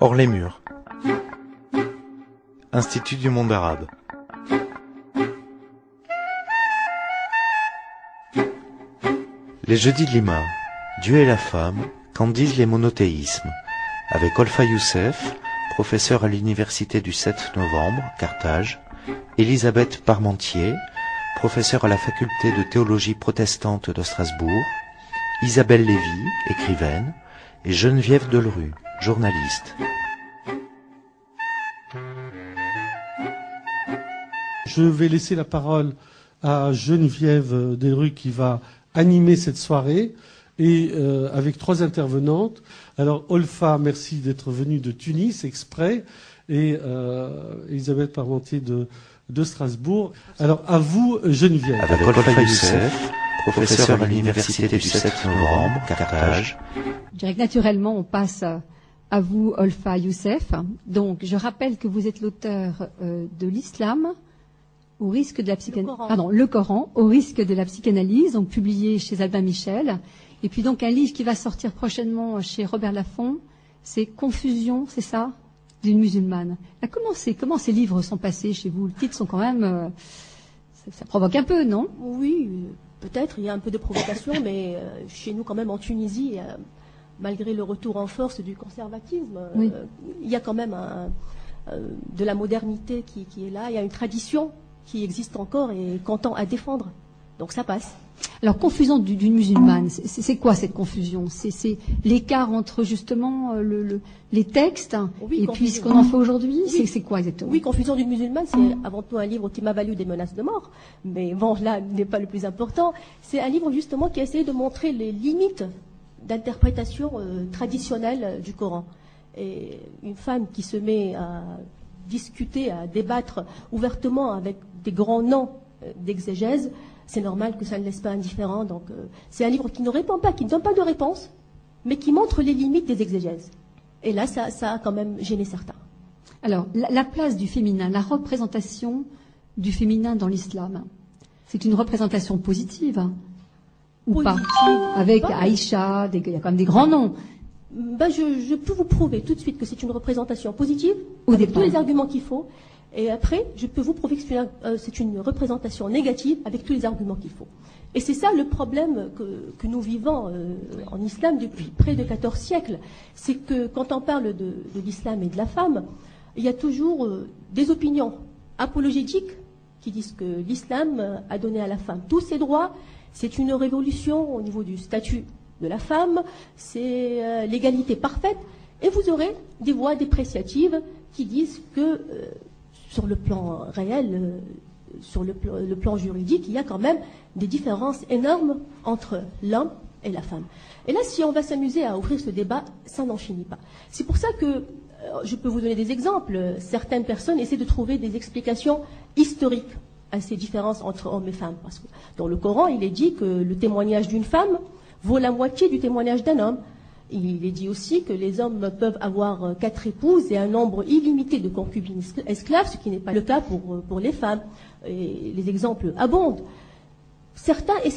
Hors les murs. Institut du monde arabe. Les jeudis de Lima. Dieu et la femme, qu'en disent les monothéismes, avec Olfa Youssef, professeur à l'université du 7 novembre, Carthage, Elisabeth Parmentier, professeure à la faculté de théologie protestante de Strasbourg, Isabelle Lévy, écrivaine, et Geneviève Delru, journaliste. Je vais laisser la parole à Geneviève Delru qui va animer cette soirée et avec trois intervenantes. Alors Olfa, merci d'être venue de Tunis exprès, et Elisabeth Parmentier de Strasbourg. Alors à vous Geneviève. Avec Olfa Youssef, professeur à l'université du 7 novembre, Carthage. Je dirais que naturellement on passe à vous Olfa Youssef. Donc je rappelle que vous êtes l'auteur de l'Islam au risque de la le Coran au risque de la psychanalyse, donc publié chez Albin Michel. Et puis donc un livre qui va sortir prochainement chez Robert Laffont, c'est Confusion, c'est ça, d'une musulmane. Là, comment ces livres sont passés chez vous? Les titres sont quand même, ça provoque un peu, non? Oui, peut-être, il y a un peu de provocation, mais chez nous quand même en Tunisie, malgré le retour en force du conservatisme, oui. Il y a quand même de la modernité qui est là, il y a une tradition qui existe encore et qu'on tend à défendre. Donc ça passe. Alors, confusion d'une musulmane, c'est quoi cette confusion? C'est l'écart entre justement les textes et puis ce qu'on en fait aujourd'hui? Oui. C'est quoi exactement? Oui, Confusion d'une musulmane, c'est avant tout un livre qui m'a valu des menaces de mort. Mais bon, là n'est pas le plus important. C'est un livre justement qui a essayé de montrer les limites d'interprétation traditionnelle du Coran. Et une femme qui se met à discuter, à débattre ouvertement avec des grands noms d'exégèse, c'est normal que ça ne laisse pas indifférent. Donc, c'est un livre qui ne répond pas, qui ne donne pas de réponse, mais qui montre les limites des exégèses. Et là, ça a quand même gêné certains. Alors, la place du féminin, la représentation du féminin dans l'islam, c'est une représentation positive ou pas? Avec Aïcha, il y a quand même des grands noms. Ben, je peux vous prouver tout de suite que c'est une représentation positive, avec tous les arguments qu'il faut. Et après, je peux vous prouver que c'est une représentation négative avec tous les arguments qu'il faut. Et c'est ça le problème que nous vivons en islam depuis près de 14 siècles. C'est que quand on parle de l'islam et de la femme, il y a toujours des opinions apologétiques qui disent que l'islam a donné à la femme tous ses droits. C'est une révolution au niveau du statut de la femme, c'est l'égalité parfaite. Et vous aurez des voix dépréciatives qui disent que sur le plan réel, sur le plan juridique, il y a quand même des différences énormes entre l'homme et la femme. Et là, si on va s'amuser à ouvrir ce débat, ça n'en finit pas. C'est pour ça que je peux vous donner des exemples. Certaines personnes essaient de trouver des explications historiques à ces différences entre hommes et femmes. Parce que dans le Coran, il est dit que le témoignage d'une femme vaut la moitié du témoignage d'un homme. Il est dit aussi que les hommes peuvent avoir 4 épouses et un nombre illimité de concubines esclaves, ce qui n'est pas le cas pour les femmes. Et les exemples abondent. Certains essaient